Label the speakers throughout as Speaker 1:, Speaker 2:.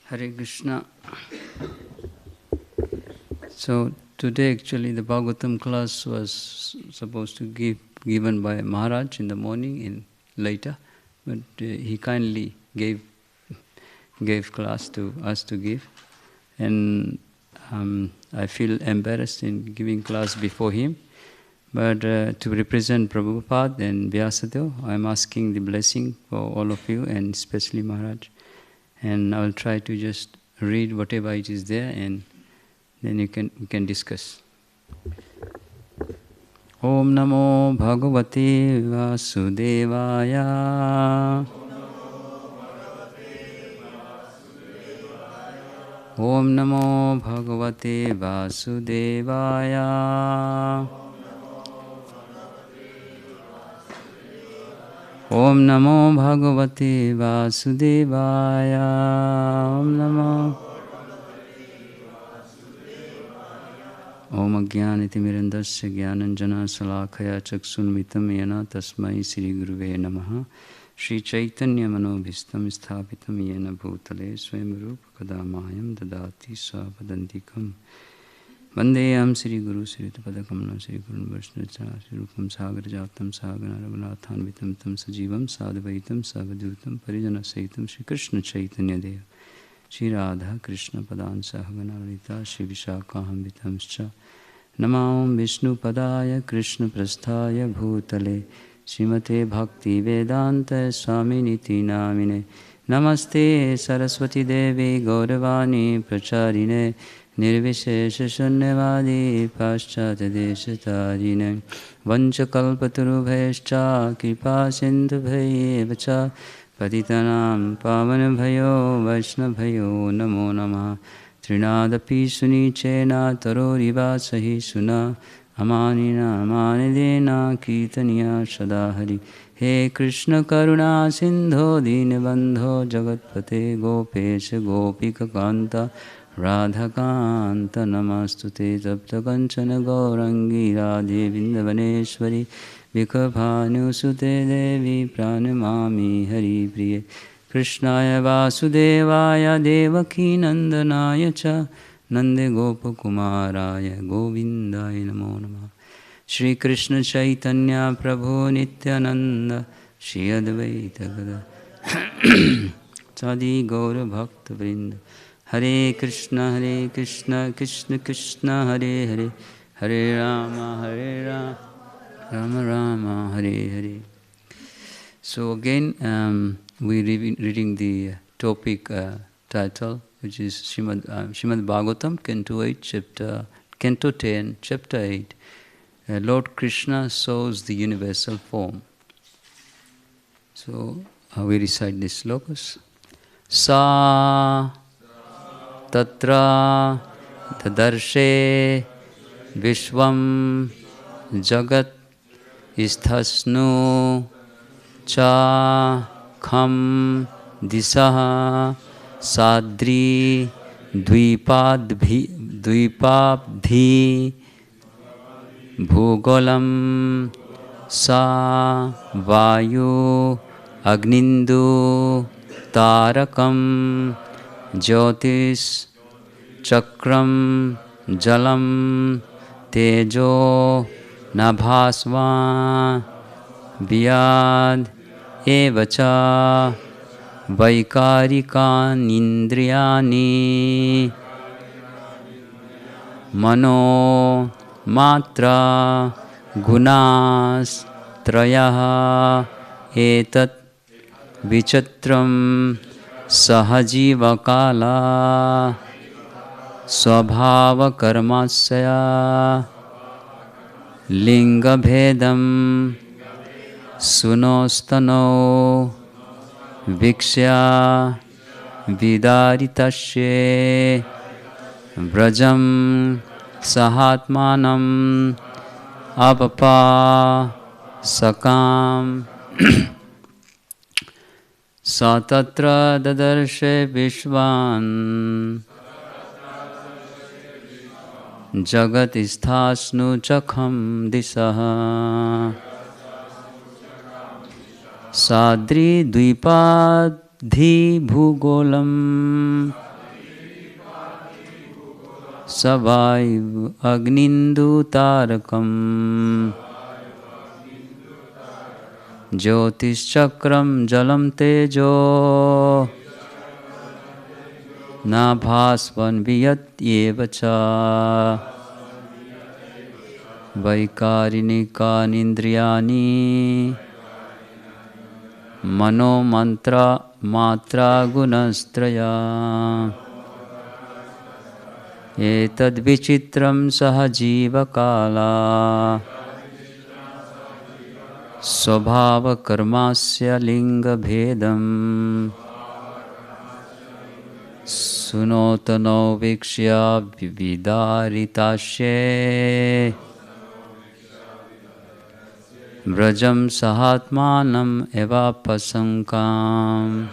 Speaker 1: Hare Krishna. So today actually the Bhagavatam class was supposed to given by Maharaj in the morning and later, but he kindly gave class to us to give, and I feel embarrassed in giving class before him. But to represent Prabhupada and Vyasadeva, I am asking the blessing for all of you and especially Maharaj. And I will try to just read whatever it is there, and then we can discuss. Om Namo Bhagavate Vasudevaya. Om Namo Bhagavate Vasudevaya. Om Namo Bhagavate Vasudevaya. Om Namo Om Ajnaniti Mirandasya Jnananjana Salakaya Chaksunmitam Yena Tasmai Sri Guruve Namaha. Shri Chaitanya Manobhistam Sthapitam Yena Bhutale Swayam Rupa Kadamayam Dadati Svapadantikam. Vandeyam Sri Guru Sri Padakam Sri Guru Vaishnava Sri Rupam Sagar Jatam Sagana Raghunathan Vitam Tam Sajivam Sadvaitam Savadutam Parijana Saitam Sri Krishna Chaitanya Deva Shri Radha Krishna Padan Sahagana Lalita Shri Vishakaham Vitamscha Namam Vishnu Padaya Krishna Prasthaya Bhutale Srimate Bhakti Vedanta Swami Niti Namine Namaste Saraswati Devi Gauravani Pracharine Nirvishesha Shunyavadi Paschata Deshatarine Vanchakalpatarubhescha Kripa Sindhubhyevacha Patitanam Pavanabhayo Vaishnabhayo Namo Namaha Trinadapi Sunichena Taroriva Sahisuna Amanina Amanidena Kirtaniya Shadahari He Krishna Karuna Sindho Dinabandho Jagatpate Gopesha Gopika Kanta Radhakanta Namastute Tapta Kanchana Gaurangi Radhe Vindavaneshwari Vikabhanusute Devi Pranamami Hari Priye Krishnaya Vasudevaya Devaki Nandanaya Cha Nande Gopakumaraya Govindaya Namo Namah Shri Krishna Chaitanya Prabhu Nityananda Shri Advaita Gada Sadi Gaura Bhakta Vrinda Hare Krishna Krishna Krishna Hare Hare Hare Rama Rama Rama Hare Hare. So again we reading the topic title, which is srimad-bhagavatam, Canto 10, Chapter 8. Lord Krishna shows the universal form. So we recite these slokas. Sa Tatra Tadarshe Vishwam Jagat Isthasnu Cha Kham Disaha Sadri Dvipabdhi Bhugolam Sa Vayu Agnindu Tarakam Jyotis Chakram Jalam Tejo Nabhasva Vyad Evacha Vaikarikan Indriyani Mano Matra Gunas Trayaha Etat Vichitram Sahajivakala Swabhava Karmasya Linga Bhedam Sunostano Vikshya Vidaritashe Vrajam Sahatmanam Apapa Sakam Satatra Dadarshe Vishwan Jagat Isthasnu Chakham Disaha Sadri Dvipad Dhi Bhugolam Savaiv Agnindu Tarakam Jyotish Chakram Jalam Tejo Nabhasvan Viyat Yevacha Vaikarinika Nindriyani Mano Mantra Matra Gunastraya Etad Vichitram Sahajivakala Swabhava Karmasya Linga Bhedam Sunotano Vikshya Vividaritashe Vrajam Sahatmanam Evapasankam.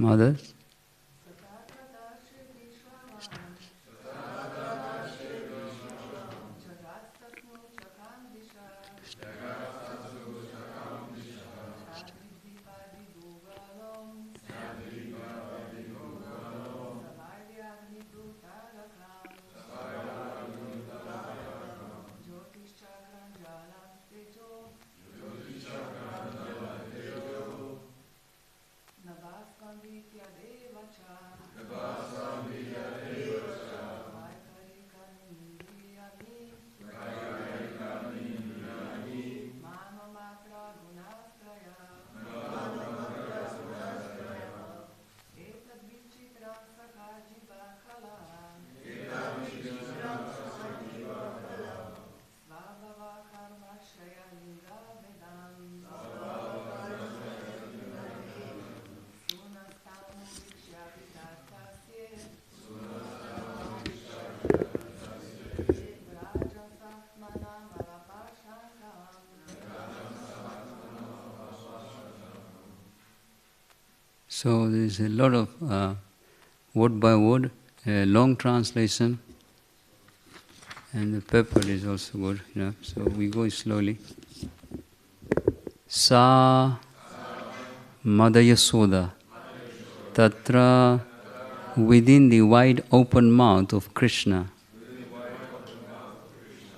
Speaker 1: Mothers? So there is a lot of word by word, a long translation. And the pepper is also good, so we go slowly. Sa Madaya Soda Tatra, within the wide open mouth of Krishna,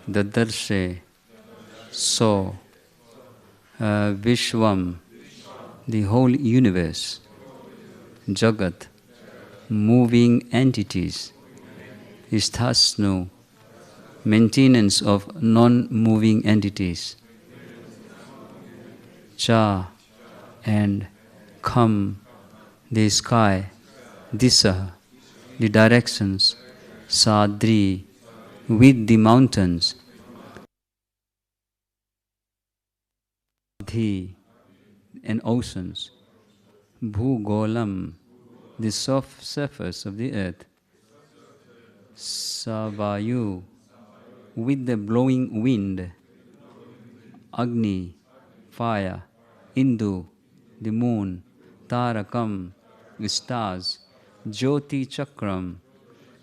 Speaker 1: the Darshe saw Vishwam, the whole universe, Jagat, moving entities, Isthasnu, maintenance of non-moving entities, Cha, and Kham, the sky, Disa, the directions, Sadri, with the mountains, Dhi, and oceans, Bhugolam, the soft surface of the earth, Savayu, with the blowing wind, Agni, fire, Indu, the moon, Tarakam, the stars, Jyoti Chakram,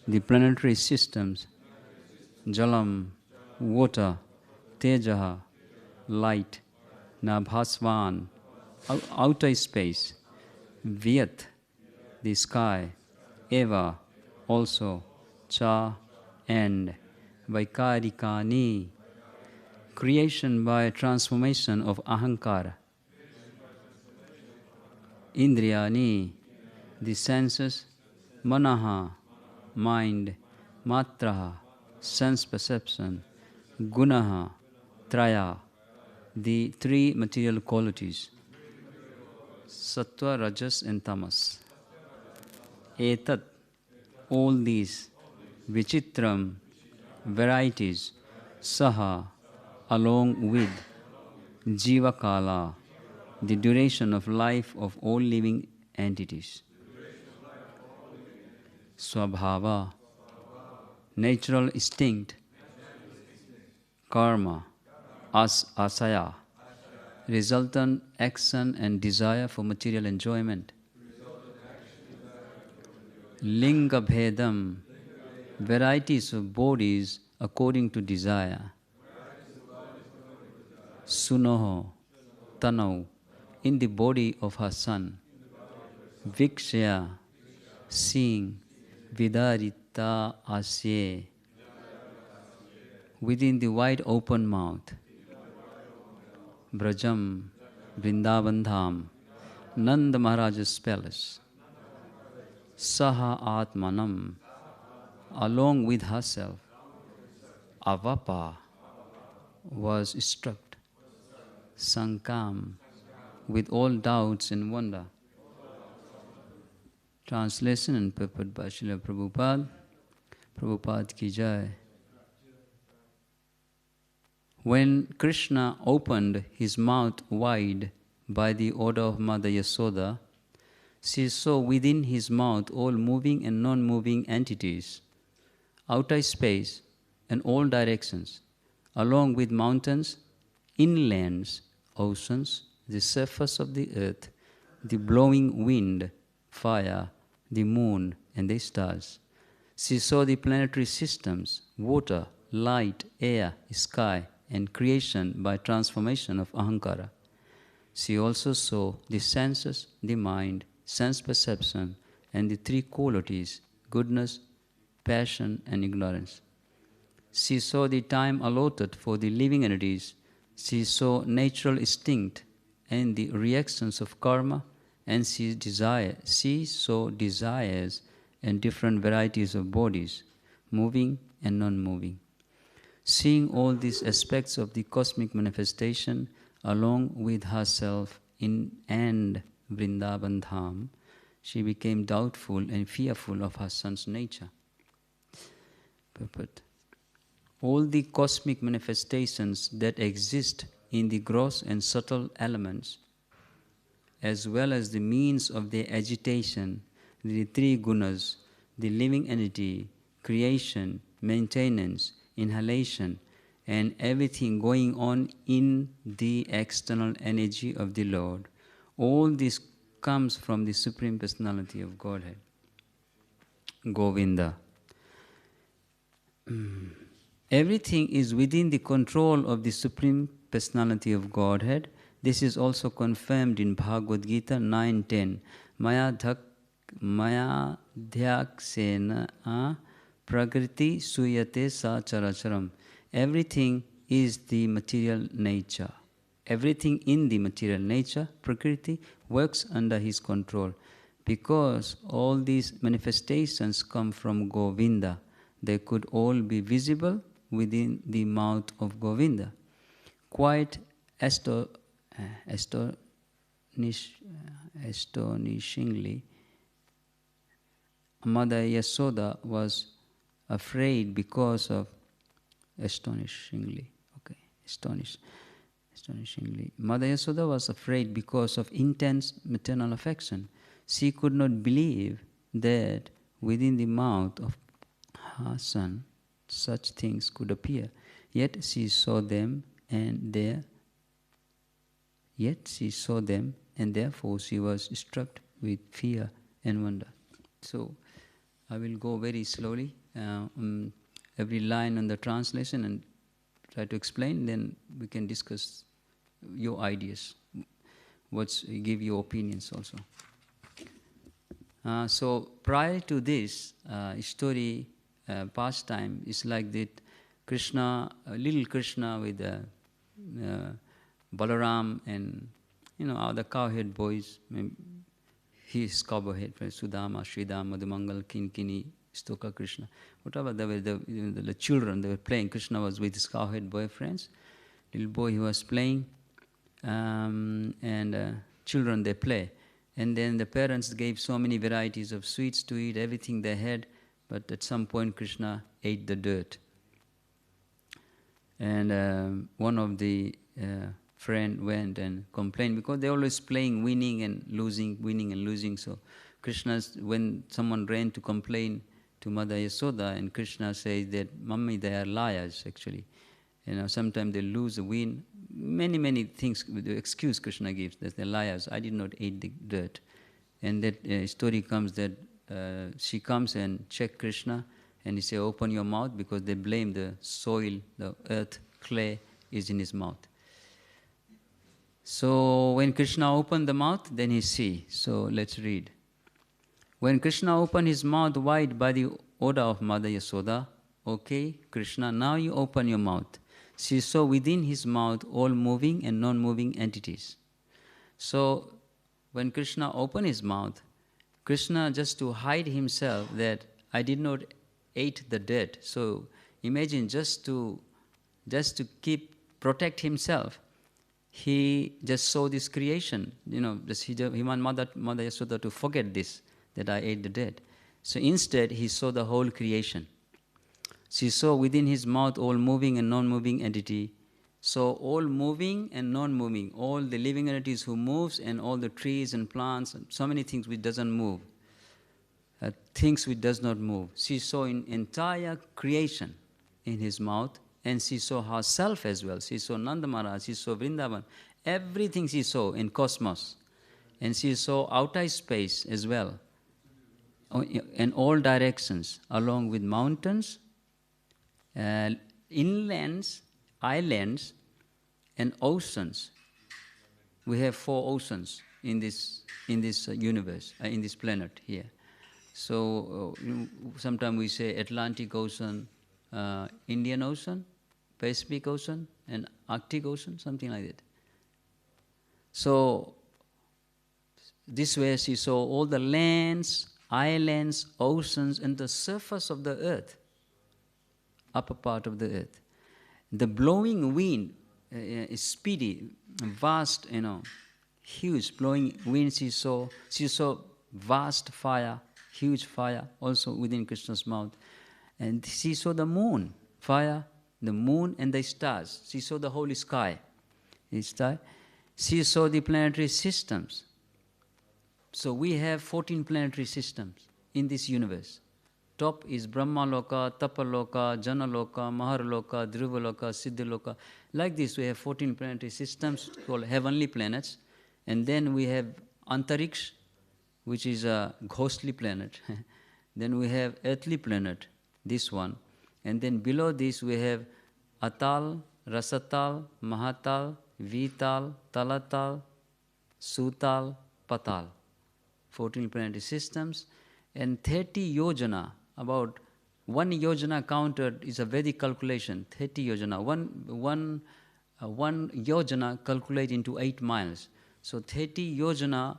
Speaker 1: the planetary systems, Jalam, water, Tejaha, light, Nabhasvan, outer space, Vyat, the sky, Eva, also, Cha, and Vaikarikani, creation by transformation of Ahankara, Indriyani, the senses, Manaha, mind, Matraha, sense perception, Gunaha, Traya, the three material qualities, Sattva, Rajas and Tamas. Etat, all these, Vichitram, varieties, Saha, along with Jivakala, the duration of life of all living entities. Swabhava, natural instinct, Karma, Asaya, resultant action and desire for material enjoyment. Linga Bhedam, varieties of bodies according to desire. Sunoho, Tanau, in the body of her son. Vikshya, seeing. Vidarita Asye, within the wide open mouth. Brajam, Vrindavan Dham, Nanda Maharaj's palace. Saha Atmanam, along with herself. Avapa, was struck. Sankam, with all doubts and wonder. Translation and purport by Srila Prabhupada. Prabhupada ki jai. When Krishna opened his mouth wide by the order of Mother Yasoda, she saw within his mouth all moving and non-moving entities, outer space and all directions, along with mountains, inlands, oceans, the surface of the earth, the blowing wind, fire, the moon and the stars. She saw the planetary systems, water, light, air, sky, and creation by transformation of Ahankara. She also saw the senses, the mind, sense perception, and the three qualities, goodness, passion, and ignorance. She saw the time allotted for the living entities. She saw natural instinct and the reactions of karma, and she saw desires and different varieties of bodies, moving and non-moving. Seeing all these aspects of the cosmic manifestation along with herself and Vrindavan Dham, she became doubtful and fearful of her son's nature. But all the cosmic manifestations that exist in the gross and subtle elements, as well as the means of their agitation, the three gunas, the living entity, creation, maintenance, inhalation, and everything going on in the external energy of the Lord, all this comes from the Supreme Personality of Godhead. Govinda. Everything is within the control of the Supreme Personality of Godhead. This is also confirmed in Bhagavad Gita 9:10. Maya dhyaksena prakriti suyate sa characharam. Everything is the material nature. Everything in the material nature, Prakriti, works under his control. Because all these manifestations come from Govinda, they could all be visible within the mouth of Govinda. Quite astonishingly, Mother Yasoda was afraid because of astonishingly. Mother Yasoda was afraid because of intense maternal affection. She could not believe that within the mouth of her son such things could appear. Yet she saw them, and therefore she was struck with fear and wonder. So I will go very slowly, every line on the translation, and try to explain. Then we can discuss your ideas. Give your opinions also. So prior to this story, pastime is like that. Krishna, little Krishna with Balaram and other cowhead boys. His cowboy, Sudama, Sridham, Madhumangal, Kinkini, Stoka Krishna. Whatever they were, the children, they were playing. Krishna was with his cowhead boyfriends. Little boy, he was playing. And children, they play. And then the parents gave so many varieties of sweets to eat, everything they had. But at some point, Krishna ate the dirt. And one of the friend went and complained, because they're always playing, winning and losing. So Krishna, when someone ran to complain to Mother Yasoda, and Krishna says that, Mummy, they are liars actually. Sometimes they lose, win. Many things, the excuse Krishna gives, that they're liars. I did not eat the dirt. And that story comes that she comes and check Krishna, and he say, open your mouth, because they blame the soil, the earth, clay is in his mouth. So when Krishna opened the mouth, then he see. So let's read. When Krishna opened his mouth wide by the order of Mother Yasoda, okay, Krishna, now you open your mouth. She saw within his mouth all moving and non-moving entities. So when Krishna opened his mouth, Krishna, just to hide himself that I did not eat the dirt. So imagine, just to protect himself, he just saw this creation. He want Mother Yasoda to forget this, that I ate the dirt. So instead, he saw the whole creation. She saw within his mouth all moving and non-moving entity. So all moving and non-moving, all the living entities who moves, and all the trees and plants, and so many things which doesn't move, things which does not move. She saw in entire creation in his mouth, and she saw herself as well. She saw Nanda Maharaj, she saw Vrindavan, everything she saw in cosmos. And she saw outer space as well, in all directions, along with mountains, inlands, islands, and oceans. We have 4 oceans in this universe, in this planet here. So sometimes we say Atlantic Ocean, Indian Ocean, Pacific Ocean, and Arctic Ocean, something like that. So this way she saw all the lands, islands, oceans, and the surface of the earth, upper part of the earth. The blowing wind is speedy, vast, huge blowing wind. She saw vast fire, huge fire, also within Krishna's mouth. And she saw the moon, fire, the moon and the stars. She saw the whole sky. She saw the planetary systems. So we have 14 planetary systems in this universe. Top is Brahma Loka, Tapa Loka, Jana Loka, Mahar Loka, Dhruva Loka, Siddha Loka. Like this, we have 14 planetary systems called heavenly planets. And then we have Antariksh, which is a ghostly planet. Then we have earthly planet, this one. And then below this we have Atal, Rasatal, Mahatal, Vital, Talatal, Sutal, Patal. 14 planetary systems. And 30 yojana, about 1 yojana counted is a Vedic calculation, 30 yojana. One yojana calculate into 8 miles. So 30 yojana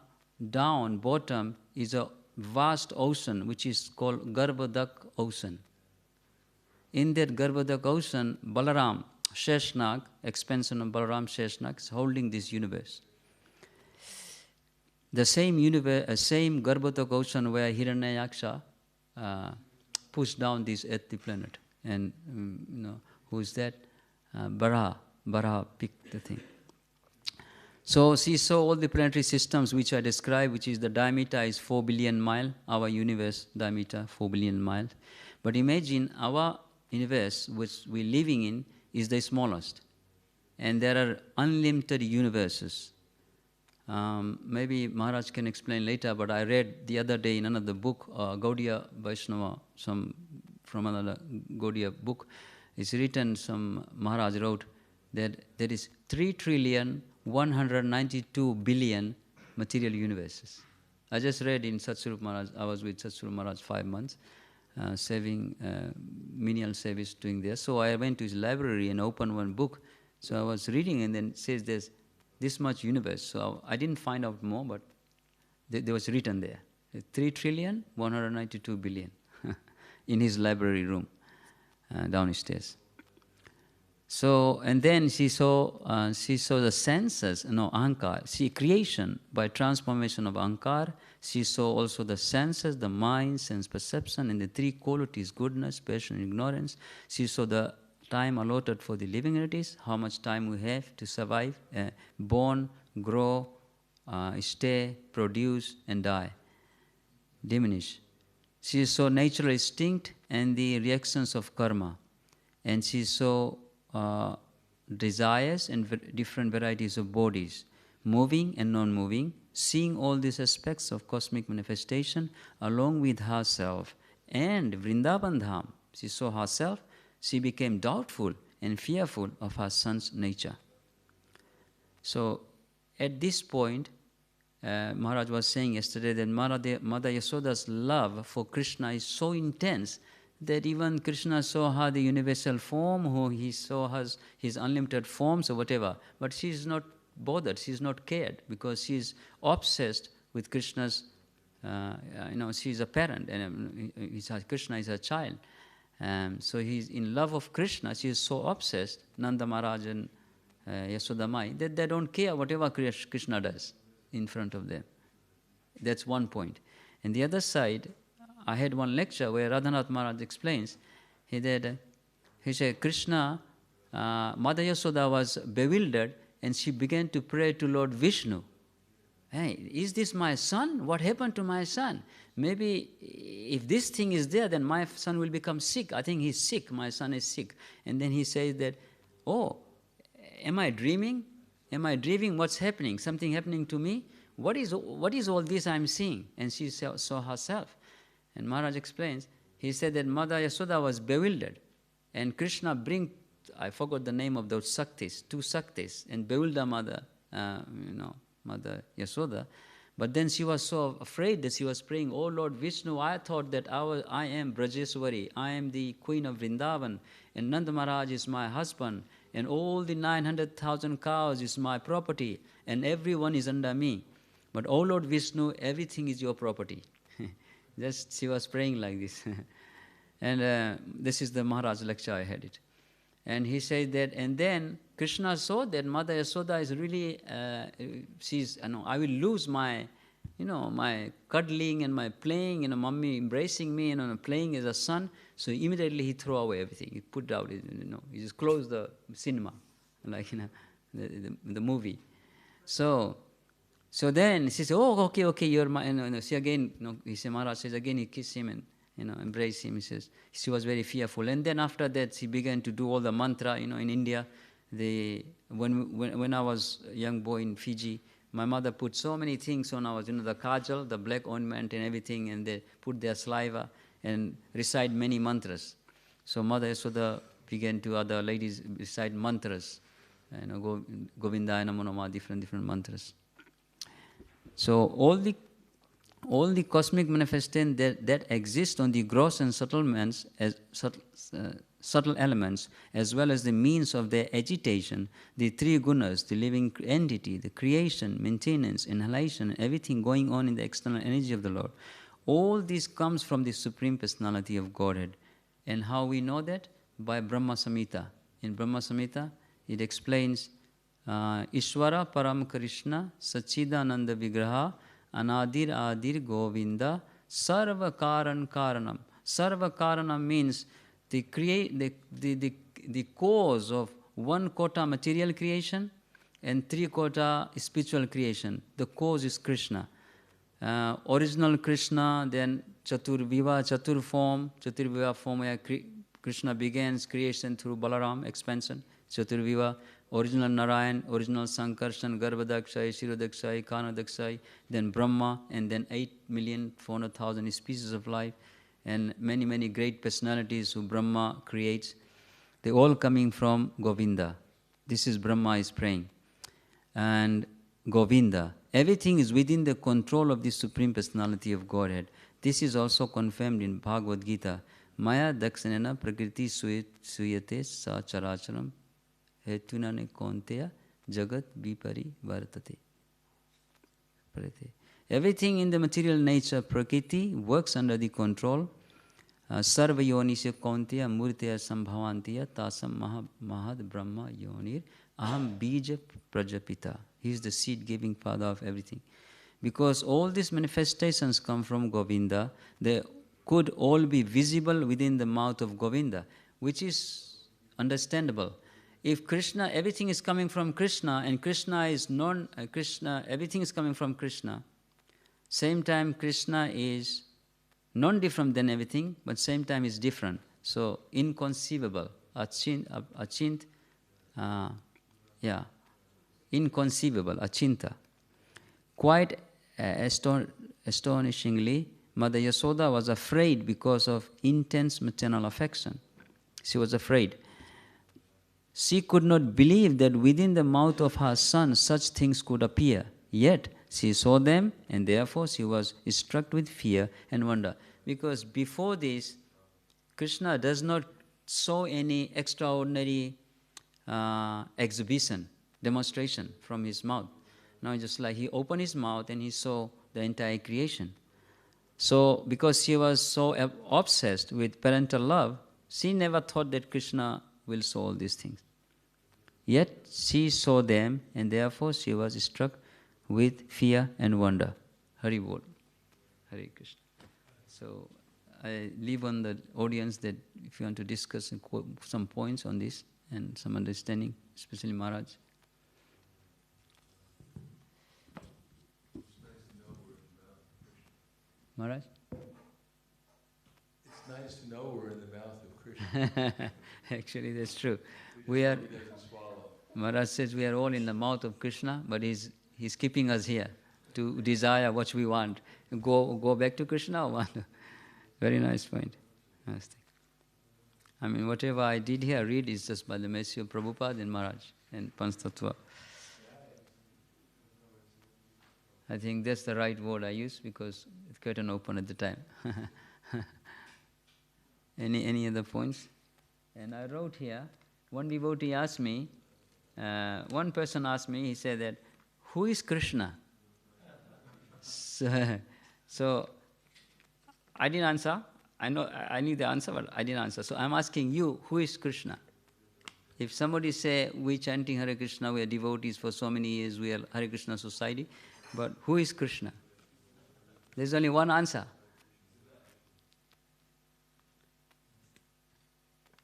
Speaker 1: down, bottom, is a vast ocean which is called Garbhodak ocean. In that Garbhodak ocean, Balaram, Sheshnag, expansion of Balaram Sheshnag, is holding this universe. The same universe, same Garbhodak ocean where Hiranyaksha pushed down this earthly planet. And who is that? Baraha picked the thing. So she saw all the planetary systems which I described, which is the diameter is 4 billion miles, our universe diameter 4 billion miles. But imagine our universe which we're living in is the smallest. And there are unlimited universes. Maybe Maharaj can explain later, but I read the other day in another book, Gaudiya Vaishnava, from another Gaudiya book. It's written, some Maharaj wrote, that there is 3,192,000,000,000 material universes. I just read in Satsvarup Maharaj, I was with Satsvarup Maharaj 5 months, saving menial service doing there. So I went to his library and opened one book. So I was reading, and then it says there's this much universe. So I didn't find out more, but there was written there. 3,192,000,000,000 in his library room downstairs. So, and then she saw the senses, ahankar. See creation by transformation of ahankar. She saw also the senses, the mind, sense perception, and the 3 qualities: goodness, passion, ignorance. She saw the time allotted for the living entities, how much time we have to survive, born, grow, stay, produce, and die, diminish. She saw natural instinct and the reactions of karma. And she saw desires and different varieties of bodies, moving and non-moving, seeing all these aspects of cosmic manifestation along with herself. And Vrindavan Dham, she saw herself, she became doubtful and fearful of her son's nature. So at this point, Maharaj was saying yesterday that Mother Yasoda's love for Krishna is so intense that even Krishna saw her the universal form, who he saw his unlimited forms or whatever. But she is not bothered, she is not cared, because she is obsessed with Krishna's, she is a parent, and Krishna is a child. So he is in love of Krishna. She is so obsessed, Nanda Maharaj and Yasoda Mai, that they don't care whatever Krishna does in front of them. That's one point. And the other side, I had one lecture where Radhanath Maharaj explains, he said, Krishna, Mother Yasoda was bewildered, and she began to pray to Lord Vishnu. Hey, is this my son? What happened to my son? Maybe if this thing is there, then my son will become sick. I think he's sick, my son is sick. And then he says that, oh, am I dreaming? Am I dreaming? What's happening? Something happening to me? What is all this I'm seeing? And she saw herself. And Maharaj explains, he said that Mother Yasoda was bewildered. And Krishna I forgot the name of those Saktis, 2 Saktis, and bewildered Mother Yasoda. But then she was so afraid that she was praying, oh Lord Vishnu, I thought that I am Brajeswari, I am the queen of Vrindavan, and Nanda Maharaj is my husband, and all the 900,000 cows is my property, and everyone is under me. But oh Lord Vishnu, everything is your property. Just she was praying like this. And this is the Maharaj lecture, I had it. And he said that, and then Krishna saw that Mother Yasoda is really, I will lose my cuddling and my playing, mommy embracing me, playing as a son. So immediately he threw away everything. He put out, he just closed the cinema, like the movie. So then she said, oh, okay, you're my, she again, he said, Maharaj says again, he kissed him and, embrace him. He says, she was very fearful. And then after that, she began to do all the mantra, in India. When I was a young boy in Fiji, my mother put so many things on our, the kajal, the black ointment and everything, and they put their saliva and recite many mantras. So Mother Yasoda began to other ladies recite mantras, Govindaya Namo Namah, different mantras. So all the cosmic manifestation that exist on the gross and subtle elements, as well as the means of their agitation, the three gunas, the living entity, the creation, maintenance, inhalation, everything going on in the external energy of the Lord, all this comes from the Supreme Personality of Godhead. And how we know that? By Brahma Samhita. In Brahma Samhita, it explains Ishvara Param Krishna Sachidananda Vigraha Anadir Adir Govinda Sarva Karan Karanam. Sarva Karanam means the cause of 1 kota material creation and 3 kota spiritual creation. The cause is Krishna. Original Krishna, then Chatur form where Krishna begins creation through Balaram, expansion, Chaturviva, original Narayan, original Sankarshan, Garbhadakshay, Shirodakshay, Kanadakshay, then Brahma, and then 8,400,000 species of life, and many great personalities who Brahma creates. They all coming from Govinda. This is Brahma is praying. And Govinda. Everything is within the control of the Supreme Personality of Godhead. This is also confirmed in Bhagavad Gita. Maya dakshanena prakriti suyate sa characharam hetunane konteya jagat vipari vartate. Everything in the material nature, Prakriti, works under the control. Sarva yonisya konteya murteya sambhavantiya tasam mahad brahma yonir aham bija prajapita. He is the seed-giving father of everything. Because all these manifestations come from Govinda, they could all be visible within the mouth of Govinda, which is understandable. If Krishna, everything is coming from Krishna, and Krishna is non-Krishna, everything is coming from Krishna, same time Krishna is non-different than everything, but same time is different. So, inconceivable. Inconceivable, achinta. Quite astonishingly, Mother Yasoda was afraid because of intense maternal affection. She was afraid. She could not believe that within the mouth of her son such things could appear. Yet she saw them, and therefore she was struck with fear and wonder. Because before this, Krishna does not show any extraordinary exhibition, demonstration from his mouth. Now just like he opened his mouth and he saw the entire creation. So because she was so obsessed with parental love, she never thought that Krishna will show all these things. Yet she saw them, and therefore she was struck with fear and wonder. Hari Bol. Hare Krishna. So I leave on the audience that if you want to discuss some points on this and some understanding, especially Maharaj. Maharaj?
Speaker 2: It's nice to know we're in the mouth of Krishna.
Speaker 1: Actually, that's true. We are. Maharaj says we are all in the mouth of Krishna, but he's keeping us here to desire what we want. Go back to Krishna or what? Very nice point. I mean, whatever I did here, read is just by the mercy of Prabhupada and Maharaj and Panchtattva. I think that's the right word I use because it's curtain open at the time. Any other points? And I wrote here, one devotee asked me, one person asked me, he said that, who is Krishna? So I didn't answer. I know I knew the answer, but I didn't answer. So I'm asking you, who is Krishna? If somebody say, we chanting Hare Krishna, we are devotees for so many years, we are Hare Krishna society, but who is Krishna? There's only one answer.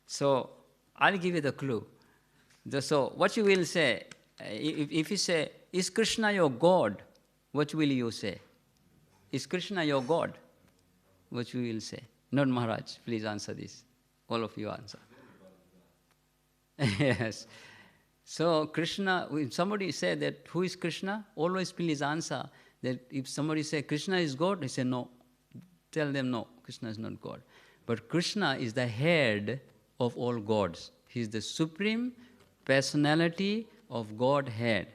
Speaker 1: So I'll give you the clue. So what you will say, if you say, is Krishna your God? What will you say? Is Krishna your God? What you will say? Not Maharaj, please answer this. All of you answer. Yes. So Krishna, if somebody say that who is Krishna, always please answer that if somebody say Krishna is God, they say no. Tell them no, Krishna is not God. But Krishna is the head of all gods. He is the supreme personality of Godhead.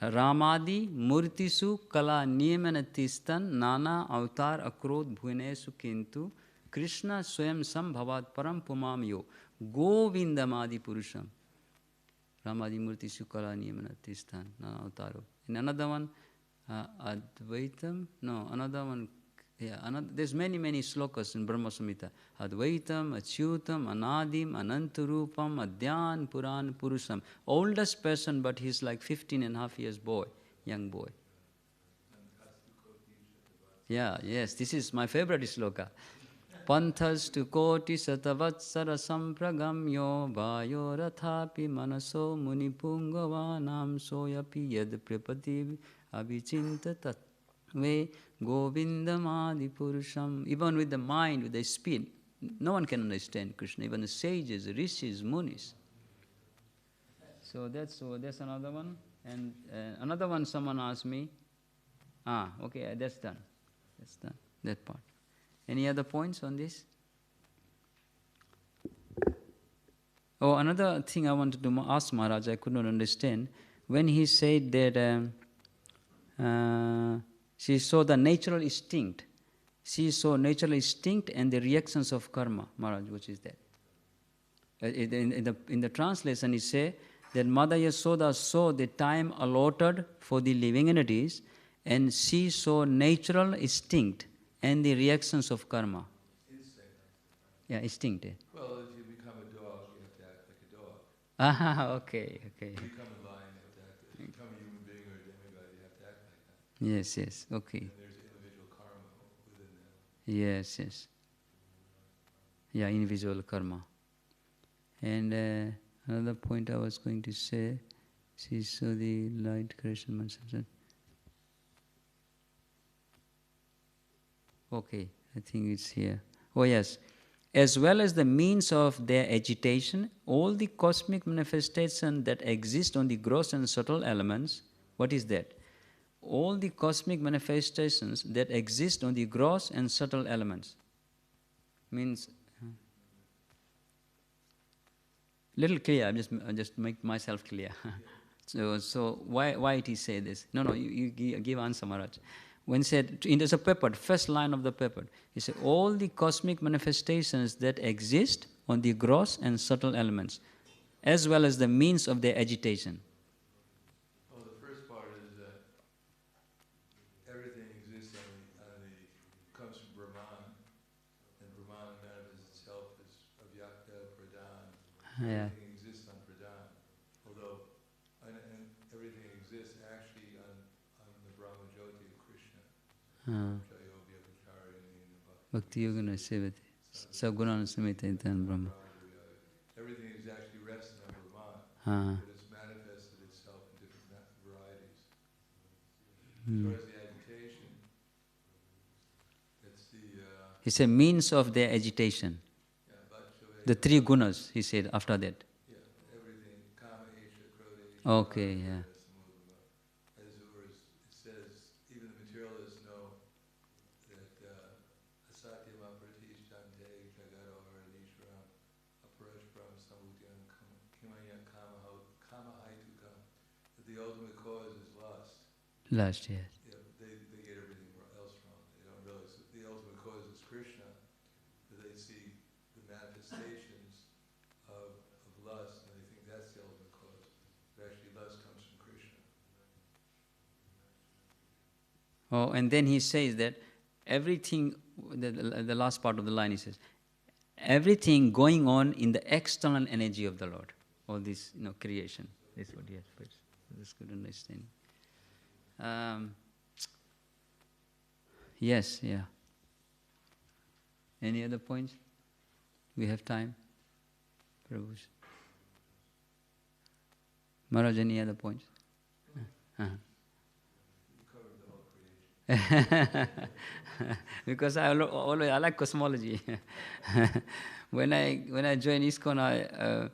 Speaker 1: Ramadi murtisu kala niyamanatistan nana avatar akrod bhunesu kintu Krishna swayam sambhavat param pumamyo govindamadi purusham. Ramadi murtisu kala niyamanatistan nana avataro. In another one, Advaitam, no, another one, there's many slokas in Brahma Samhita. Advaitam, Achyutam, Anadim, Anantarupam, Adyan, Puran, Purusham. Oldest person, but he's like 15.5 years boy, young boy. Yeah, yes, this is my favorite sloka. Panthas tu koti satavatsara sampragamyo vayo rathapi manaso munipungava soyapi yad prapati abhichinta tatve govindamadi purusham. Even with the mind, with the speed, no one can understand Krishna, even the sages, rishis, munis. So that's another one. And another one someone asked me, okay, that's done, that part. Any other points on this? Oh, another thing I wanted to ask Maharaj, I could not understand. When he said that she saw the natural instinct. She saw natural instinct and the reactions of karma. Maharaj, which is that? In the translation, he says that Mother Yasoda saw the time allotted for the living entities, and she saw natural instinct and the reactions of karma.
Speaker 2: Instinct.
Speaker 1: Yeah, instinct.
Speaker 2: Well, if you become a dog, you have to act like a dog.
Speaker 1: Okay.
Speaker 2: If you become a lion, you have to act. If you become a human being or a demigod, you have to act like that.
Speaker 1: Yes, okay.
Speaker 2: And there's individual karma within them.
Speaker 1: Yes. Yeah, individual karma. And another point I was going to say, she saw the light creation manifestation. Okay, I think it's here. Oh yes. As well as the means of their agitation, all the cosmic manifestations that exist on the gross and subtle elements, what is that? All the cosmic manifestations that exist on the gross and subtle elements. Means, little clear, I just make myself clear. So why did he say this? No, you give answer, Maharaj. When he said, there's a paper, first line of the paper, he said, all the cosmic manifestations that exist on the gross and subtle elements, as well as the means of their agitation.
Speaker 2: Well, the first part is that everything exists comes from Brahman, and Brahman manifests itself as avyakta, pradhan.
Speaker 1: Yeah.
Speaker 2: Everything exists on pradhan, although and everything exists actually on the Brahma Jyoti of Krishna.
Speaker 1: Bhakti-yoga na sevati. Saguna na samita itan Brahma.
Speaker 2: Everything is actually resting on Brahman, but it's manifested itself in different varieties. As far as the agitation, it's the...
Speaker 1: It's a means of their agitation. The three gunas, he said after that.
Speaker 2: Yeah, everything, kama, esha, krodha,
Speaker 1: Okay, yeah.
Speaker 2: As it says, even the materialists know that asatyam apratishtante jagaro haranishram aparashparam samudhyam kimaya kama haitukam, that the ultimate cause is lust.
Speaker 1: Last, yes.
Speaker 2: Yeah, they get everything else wrong. They don't realize that the ultimate cause is Krishna, that they see the manifestations of lust, and they think that's the ultimate cause. But actually, lust comes from Krishna.
Speaker 1: Oh, and then he says that everything, the last part of the line, he says, everything going on in the external energy of the Lord. All this, creation. That's what he has put. That's good understanding. Yes, yeah. Any other points? We have time? Prabhu. Maharaj, any other points?
Speaker 2: You covered the whole creation.
Speaker 1: Because I like cosmology. When I joined ISKCON,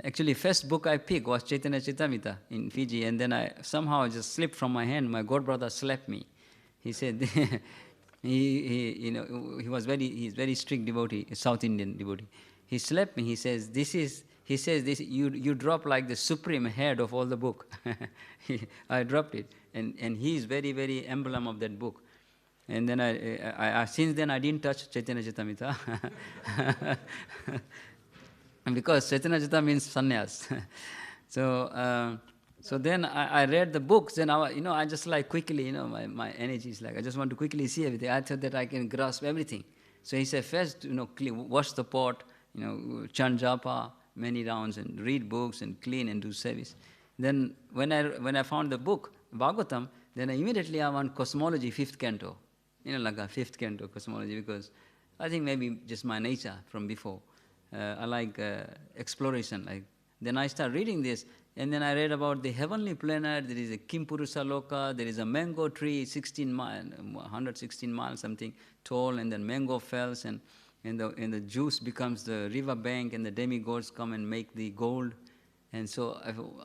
Speaker 1: actually first book I picked was Chaitanya Chaitamrita in Fiji, and then I somehow just slipped from my hand. My godbrother slapped me. He said he's very strict devotee, a South Indian devotee. he slapped me. He says, you drop like the supreme head of all the book. I dropped it. And he is very, very emblem of that book. And then I since then I didn't touch Chaitanya Charitamrita. Because Chaitanya Charitamrita means sannyas. So then I read the books, and I just like quickly, my energy is like, I just want to quickly see everything. I thought that I can grasp everything. So he said, first, wash the pot, chant japa, many rounds, and read books, and clean, and do service. Then when I found the book, Bhagavatam, then immediately I want cosmology, 5th canto. Like a 5th canto cosmology, because I think maybe just my nature from before. I like exploration. Then I start reading this, and then I read about the heavenly planet. There is a Kimpurusa Loka, there is a mango tree, 116 miles something tall, and then mango fells, and the juice becomes the river bank, and the demigods come and make the gold. And so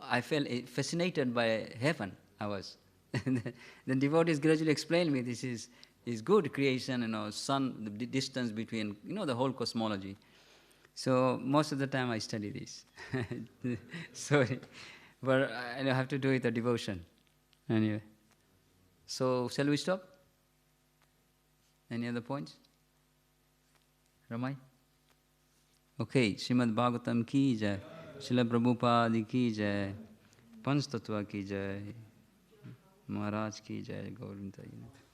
Speaker 1: I felt fascinated by heaven. I was. The devotees gradually explained me this is good creation, sun, the distance between, the whole cosmology. So most of the time I study this. Sorry. But I have to do it a devotion. Anyway. So shall we stop? Any other points? Ramai? Okay. Srimad-bhagavatam ki jai. Srila Prabhupada ki jai. Panch Tattva ki jai. Maharaj ki jai. Gaur Unita Unita.